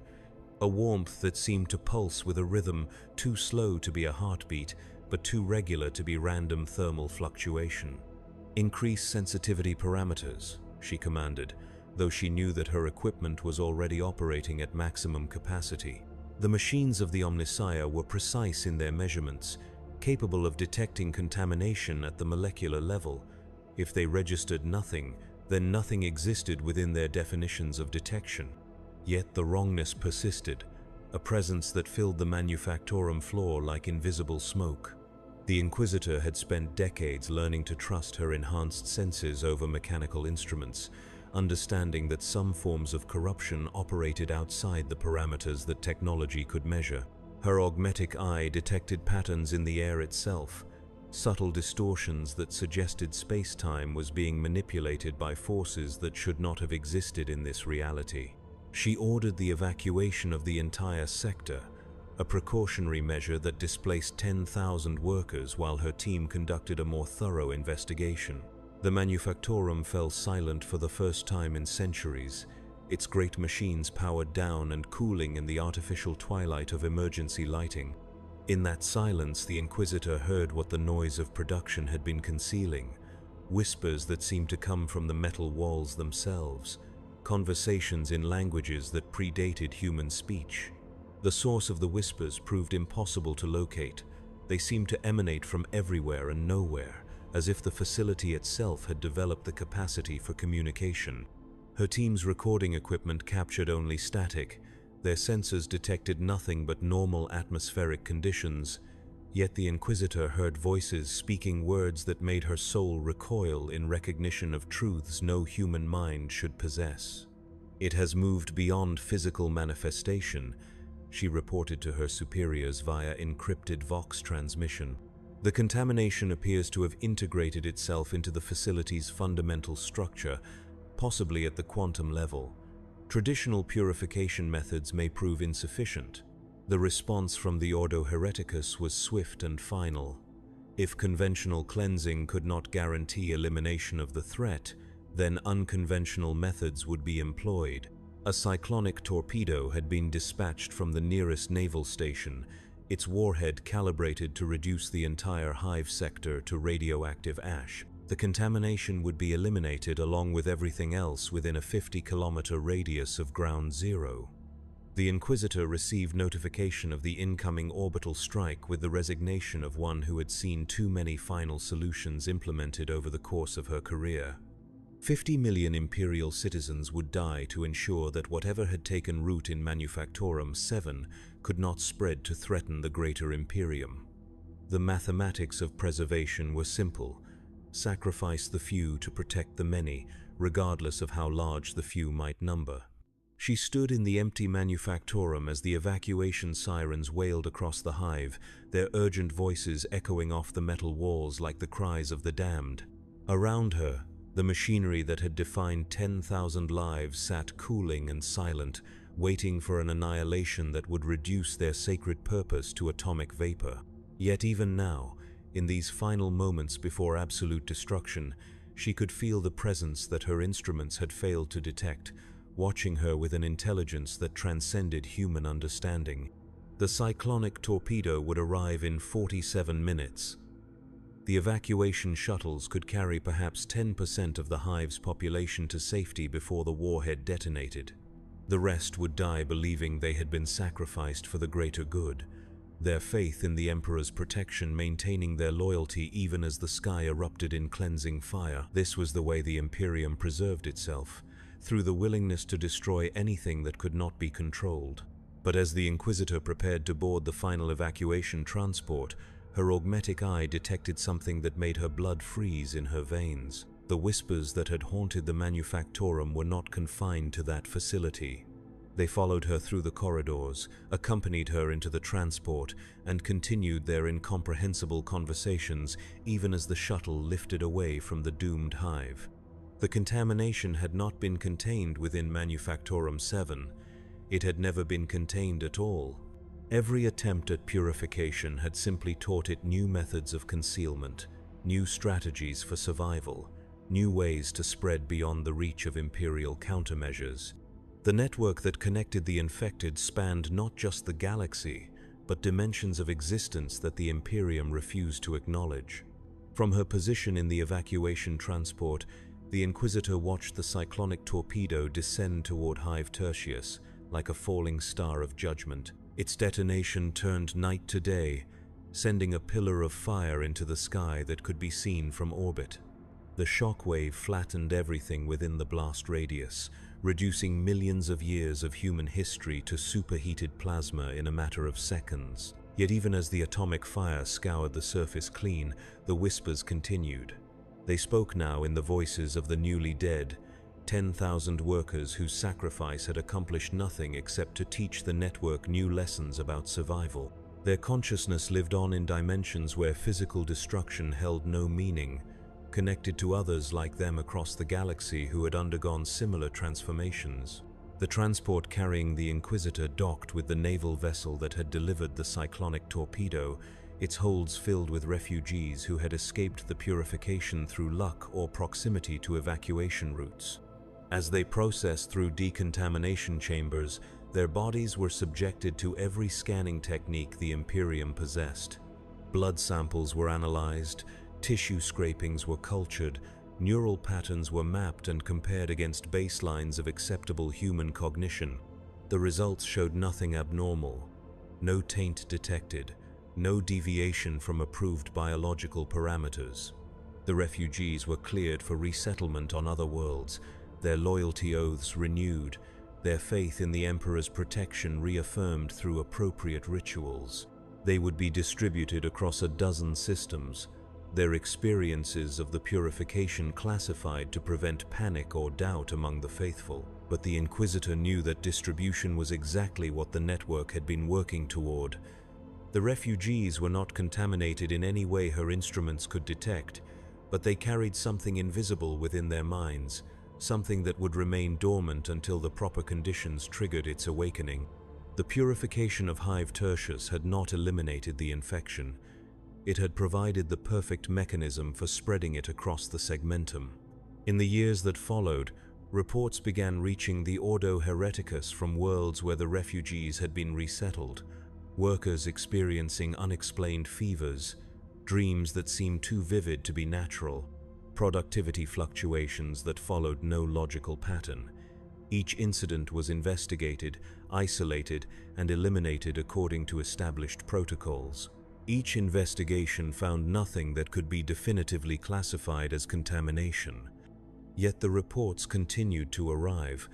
a warmth that seemed to pulse with a rhythm too slow to be a heartbeat, but too regular to be random thermal fluctuation. "Increase sensitivity parameters," she commanded, though she knew that her equipment was already operating at maximum capacity. The machines of the Omnissiah were precise in their measurements, capable of detecting contamination at the molecular level. If they registered nothing, then nothing existed within their definitions of detection. Yet the wrongness persisted, a presence that filled the manufactorum floor like invisible smoke. The Inquisitor had spent decades learning to trust her enhanced senses over mechanical instruments, understanding that some forms of corruption operated outside the parameters that technology could measure. Her augmetic eye detected patterns in the air itself, subtle distortions that suggested space-time was being manipulated by forces that should not have existed in this reality. She ordered the evacuation of the entire sector, a precautionary measure that displaced 10,000 workers while her team conducted a more thorough investigation. The manufactorum fell silent for the first time in centuries, its great machines powered down and cooling in the artificial twilight of emergency lighting. In that silence, the Inquisitor heard what the noise of production had been concealing, whispers that seemed to come from the metal walls themselves, conversations in languages that predated human speech. The source of the whispers proved impossible to locate. They seemed to emanate from everywhere and nowhere, as if the facility itself had developed the capacity for communication. Her team's recording equipment captured only static. Their sensors detected nothing but normal atmospheric conditions, yet the Inquisitor heard voices speaking words that made her soul recoil in recognition of truths no human mind should possess. "It has moved beyond physical manifestation," she reported to her superiors via encrypted Vox transmission. "The contamination appears to have integrated itself into the facility's fundamental structure, possibly at the quantum level. Traditional purification methods may prove insufficient." The response from the Ordo Hereticus was swift and final. If conventional cleansing could not guarantee elimination of the threat, then unconventional methods would be employed. A cyclonic torpedo had been dispatched from the nearest naval station, its warhead calibrated to reduce the entire Hive sector to radioactive ash. The contamination would be eliminated along with everything else within a 50-kilometer radius of ground zero. The Inquisitor received notification of the incoming orbital strike with the resignation of one who had seen too many final solutions implemented over the course of her career. 50 million Imperial citizens would die to ensure that whatever had taken root in Manufactorum 7 could not spread to threaten the greater Imperium. The mathematics of preservation were simple: sacrifice the few to protect the many, regardless of how large the few might number. She stood in the empty Manufactorum as the evacuation sirens wailed across the Hive, their urgent voices echoing off the metal walls like the cries of the damned. Around her, the machinery that had defined 10,000 lives sat cooling and silent, waiting for an annihilation that would reduce their sacred purpose to atomic vapor. Yet even now, in these final moments before absolute destruction, she could feel the presence that her instruments had failed to detect, watching her with an intelligence that transcended human understanding. The cyclonic torpedo would arrive in 47 minutes. The evacuation shuttles could carry perhaps 10% of the Hive's population to safety before the warhead detonated. The rest would die believing they had been sacrificed for the greater good, their faith in the Emperor's protection maintaining their loyalty even as the sky erupted in cleansing fire. This was the way the Imperium preserved itself, through the willingness to destroy anything that could not be controlled. But as the Inquisitor prepared to board the final evacuation transport, her augmetic eye detected something that made her blood freeze in her veins. The whispers that had haunted the Manufactorum were not confined to that facility. They followed her through the corridors, accompanied her into the transport, and continued their incomprehensible conversations even as the shuttle lifted away from the doomed Hive. The contamination had not been contained within Manufactorum 7. It had never been contained at all. Every attempt at purification had simply taught it new methods of concealment, new strategies for survival, new ways to spread beyond the reach of Imperial countermeasures. The network that connected the infected spanned not just the galaxy, but dimensions of existence that the Imperium refused to acknowledge. From her position in the evacuation transport, the Inquisitor watched the cyclonic torpedo descend toward Hive Tertius like a falling star of judgment. Its detonation turned night to day, sending a pillar of fire into the sky that could be seen from orbit. The shockwave flattened everything within the blast radius, reducing millions of years of human history to superheated plasma in a matter of seconds. Yet even as the atomic fire scoured the surface clean, the whispers continued. They spoke now in the voices of the newly dead, 10,000 workers whose sacrifice had accomplished nothing except to teach the network new lessons about survival. Their consciousness lived on in dimensions where physical destruction held no meaning, connected to others like them across the galaxy who had undergone similar transformations. The transport carrying the Inquisitor docked with the naval vessel that had delivered the cyclonic torpedo, its holds filled with refugees who had escaped the purification through luck or proximity to evacuation routes. As they processed through decontamination chambers, their bodies were subjected to every scanning technique the Imperium possessed. Blood samples were analyzed, tissue scrapings were cultured, neural patterns were mapped and compared against baselines of acceptable human cognition. The results showed nothing abnormal. No taint detected, no deviation from approved biological parameters. The refugees were cleared for resettlement on other worlds, their loyalty oaths renewed, their faith in the Emperor's protection reaffirmed through appropriate rituals. They would be distributed across a dozen systems, their experiences of the purification classified to prevent panic or doubt among the faithful. But the Inquisitor knew that distribution was exactly what the network had been working toward. The refugees were not contaminated in any way her instruments could detect, but they carried something invisible within their minds, something that would remain dormant until the proper conditions triggered its awakening. The purification of Hive Tertius had not eliminated the infection. It had provided the perfect mechanism for spreading it across the segmentum. In the years that followed, reports began reaching the Ordo Hereticus from worlds where the refugees had been resettled, workers experiencing unexplained fevers, dreams that seemed too vivid to be natural, productivity fluctuations that followed no logical pattern. Each incident was investigated, isolated, and eliminated according to established protocols. Each investigation found nothing that could be definitively classified as contamination. Yet the reports continued to arrive,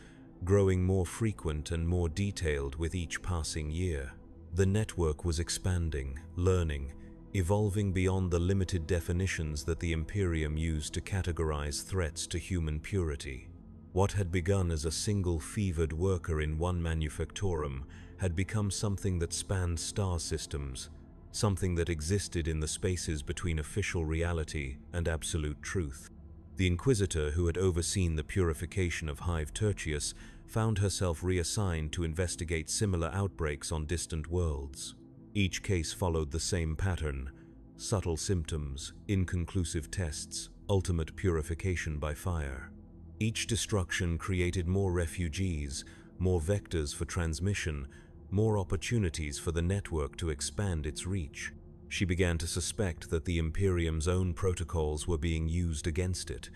growing more frequent and more detailed with each passing year. The network was expanding, learning, evolving beyond the limited definitions that the Imperium used to categorize threats to human purity. What had begun as a single fevered worker in one manufactorum had become something that spanned star systems, something that existed in the spaces between official reality and absolute truth. The Inquisitor who had overseen the purification of Hive Tertius found herself reassigned to investigate similar outbreaks on distant worlds. Each case followed the same pattern: subtle symptoms, inconclusive tests, ultimate purification by fire. Each destruction created more refugees, more vectors for transmission, more opportunities for the network to expand its reach. She began to suspect that the Imperium's own protocols were being used against it,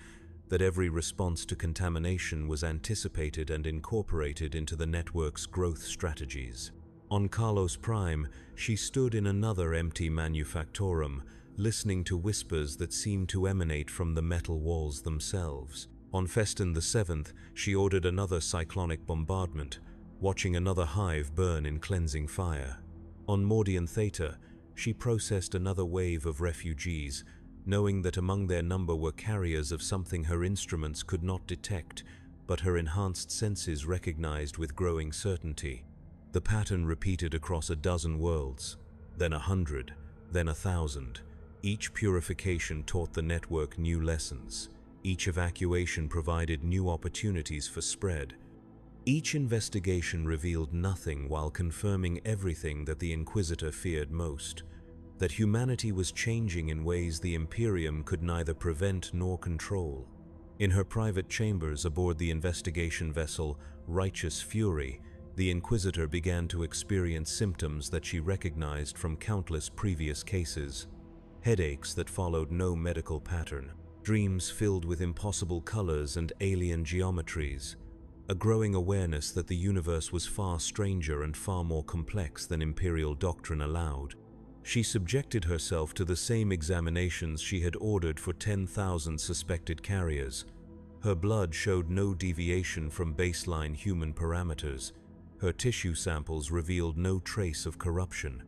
that every response to contamination was anticipated and incorporated into the network's growth strategies. On Carlos Prime, she stood in another empty manufactorum, listening to whispers that seemed to emanate from the metal walls themselves. On Festin VII, she ordered another cyclonic bombardment, watching another hive burn in cleansing fire. On Mordian Theta, she processed another wave of refugees, knowing that among their number were carriers of something her instruments could not detect, but her enhanced senses recognized with growing certainty. The pattern repeated across a dozen worlds, then 100, then 1,000. Each purification taught the network new lessons. Each evacuation provided new opportunities for spread. Each investigation revealed nothing while confirming everything that the Inquisitor feared most: that humanity was changing in ways the Imperium could neither prevent nor control. In her private chambers aboard the investigation vessel Righteous Fury, the Inquisitor began to experience symptoms that she recognized from countless previous cases: headaches that followed no medical pattern, dreams filled with impossible colors and alien geometries, a growing awareness that the universe was far stranger and far more complex than Imperial doctrine allowed. She subjected herself to the same examinations she had ordered for 10,000 suspected carriers. Her blood showed no deviation from baseline human parameters. Her tissue samples revealed no trace of corruption.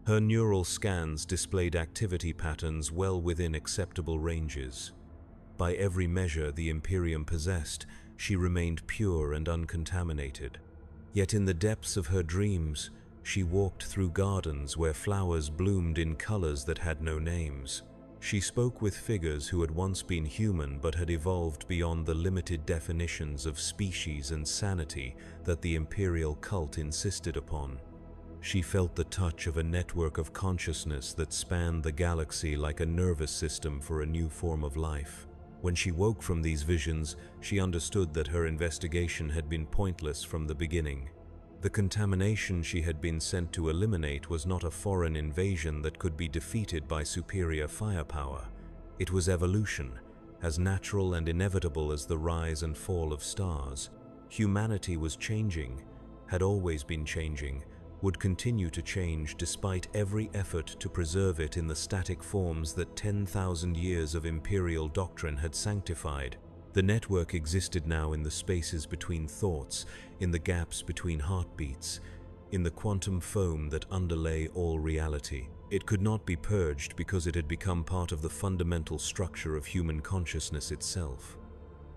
Her neural scans displayed activity patterns well within acceptable ranges. By every measure the Imperium possessed, she remained pure and uncontaminated. Yet in the depths of her dreams, she walked through gardens where flowers bloomed in colors that had no names. She spoke with figures who had once been human but had evolved beyond the limited definitions of species and sanity that the Imperial cult insisted upon. She felt the touch of a network of consciousness that spanned the galaxy like a nervous system for a new form of life. When she woke from these visions, she understood that her investigation had been pointless from the beginning. The contamination she had been sent to eliminate was not a foreign invasion that could be defeated by superior firepower. It was evolution, as natural and inevitable as the rise and fall of stars. Humanity was changing, had always been changing, would continue to change despite every effort to preserve it in the static forms that 10,000 years of Imperial doctrine had sanctified. The network existed now in the spaces between thoughts, in the gaps between heartbeats, in the quantum foam that underlay all reality. It could not be purged because it had become part of the fundamental structure of human consciousness itself.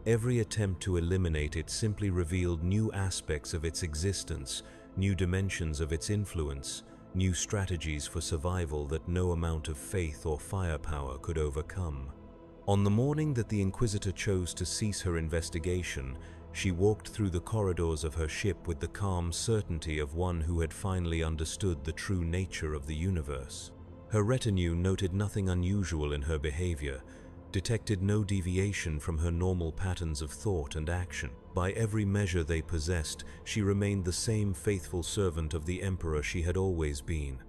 Every attempt to eliminate it simply revealed new aspects of its existence, new dimensions of its influence, new strategies for survival that no amount of faith or firepower could overcome. On the morning that the Inquisitor chose to cease her investigation, she walked through the corridors of her ship with the calm certainty of one who had finally understood the true nature of the universe. Her retinue noted nothing unusual in her behavior, detected no deviation from her normal patterns of thought and action. By every measure they possessed, she remained the same faithful servant of the Emperor she had always been.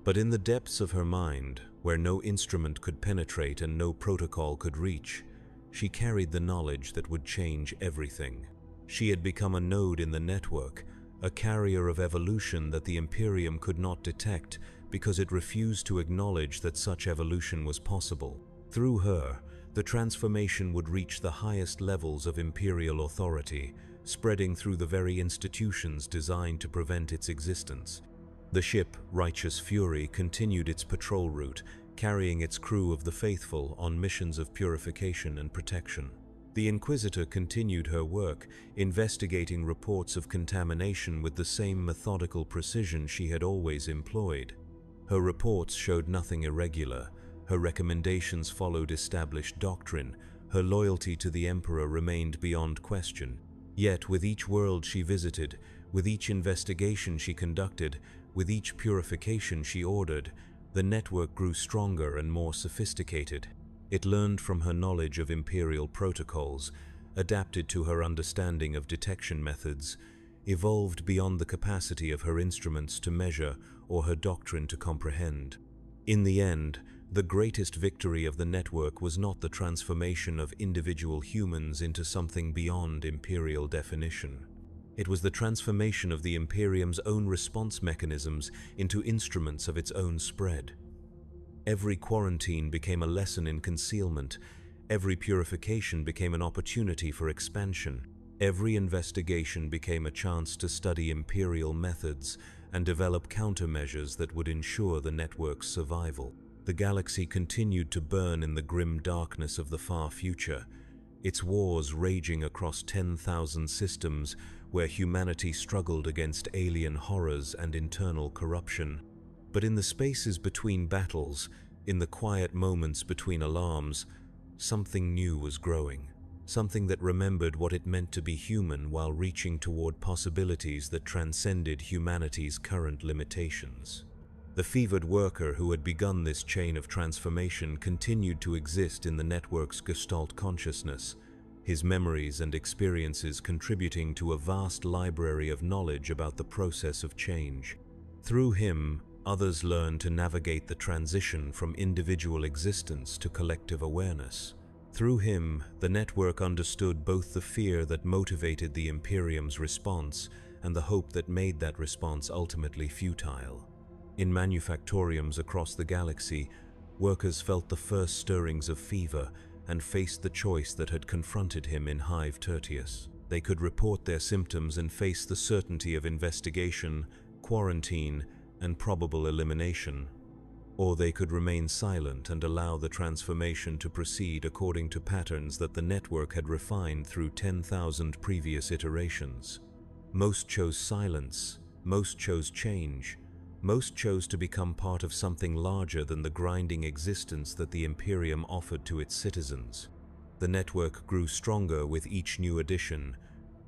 But in the depths of her mind, where no instrument could penetrate and no protocol could reach, she carried the knowledge that would change everything. She had become a node in the network, a carrier of evolution that the Imperium could not detect because it refused to acknowledge that such evolution was possible. Through her, the transformation would reach the highest levels of Imperial authority, spreading through the very institutions designed to prevent its existence. The ship, Righteous Fury, continued its patrol route, carrying its crew of the faithful on missions of purification and protection. The Inquisitor continued her work, investigating reports of contamination with the same methodical precision she had always employed. Her reports showed nothing irregular. Her recommendations followed established doctrine. Her loyalty to the Emperor remained beyond question. Yet, with each world she visited, with each investigation she conducted, with each purification she ordered, the network grew stronger and more sophisticated. It learned from her knowledge of Imperial protocols, adapted to her understanding of detection methods, evolved beyond the capacity of her instruments to measure or her doctrine to comprehend. In the end, the greatest victory of the network was not the transformation of individual humans into something beyond Imperial definition. It was the transformation of the Imperium's own response mechanisms into instruments of its own spread. Every quarantine became a lesson in concealment. Every purification became an opportunity for expansion. Every investigation became a chance to study Imperial methods and develop countermeasures that would ensure the network's survival. The galaxy continued to burn in the grim darkness of the far future, its wars raging across 10,000 systems where humanity struggled against alien horrors and internal corruption. But in the spaces between battles, in the quiet moments between alarms, something new was growing. Something that remembered what it meant to be human while reaching toward possibilities that transcended humanity's current limitations. The fevered worker who had begun this chain of transformation continued to exist in the network's Gestalt consciousness, his memories and experiences contributing to a vast library of knowledge about the process of change. Through him, others learned to navigate the transition from individual existence to collective awareness. Through him, the network understood both the fear that motivated the Imperium's response and the hope that made that response ultimately futile. In manufactoriums across the galaxy, workers felt the first stirrings of fever and faced the choice that had confronted him in Hive Tertius. They could report their symptoms and face the certainty of investigation, quarantine, and probable elimination. Or they could remain silent and allow the transformation to proceed according to patterns that the network had refined through 10,000 previous iterations. Most chose silence, most chose change, most chose to become part of something larger than the grinding existence that the Imperium offered to its citizens. The network grew stronger with each new addition,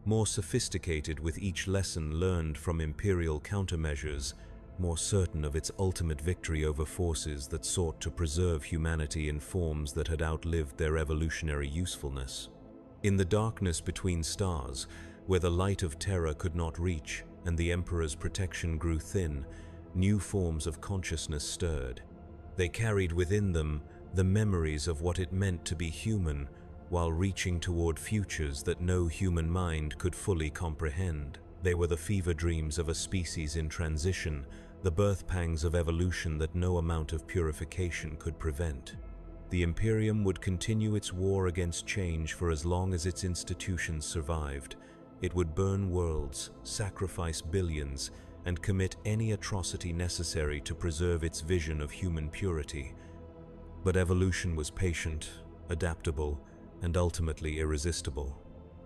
more sophisticated with each lesson learned from Imperial countermeasures, more certain of its ultimate victory over forces that sought to preserve humanity in forms that had outlived their evolutionary usefulness. In the darkness between stars, where the light of terror could not reach and the Emperor's protection grew thin, new forms of consciousness stirred. They carried within them the memories of what it meant to be human, while reaching toward futures that no human mind could fully comprehend. They were the fever dreams of a species in transition, the birth pangs of evolution that no amount of purification could prevent. The Imperium would continue its war against change for as long as its institutions survived. It would burn worlds, sacrifice billions, and commit any atrocity necessary to preserve its vision of human purity. But evolution was patient, adaptable, and ultimately irresistible.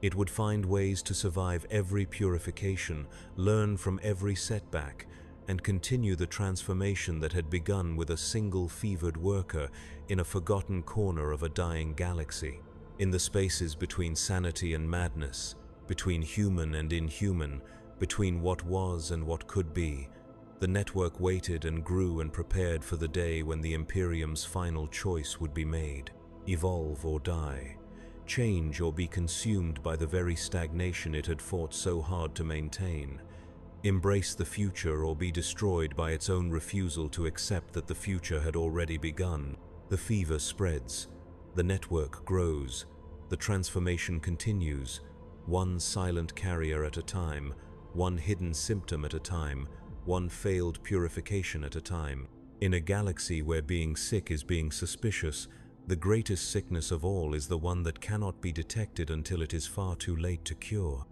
It would find ways to survive every purification, learn from every setback, and continue the transformation that had begun with a single fevered worker in a forgotten corner of a dying galaxy. In the spaces between sanity and madness, between human and inhuman, between what was and what could be, the network waited and grew and prepared for the day when the Imperium's final choice would be made. Evolve or die. Change or be consumed by the very stagnation it had fought so hard to maintain. Embrace the future or be destroyed by its own refusal to accept that the future had already begun. The fever spreads. The network grows. The transformation continues, one silent carrier at a time, one hidden symptom at a time, one failed purification at a time. In a galaxy where being sick is being suspicious, the greatest sickness of all is the one that cannot be detected until it is far too late to cure.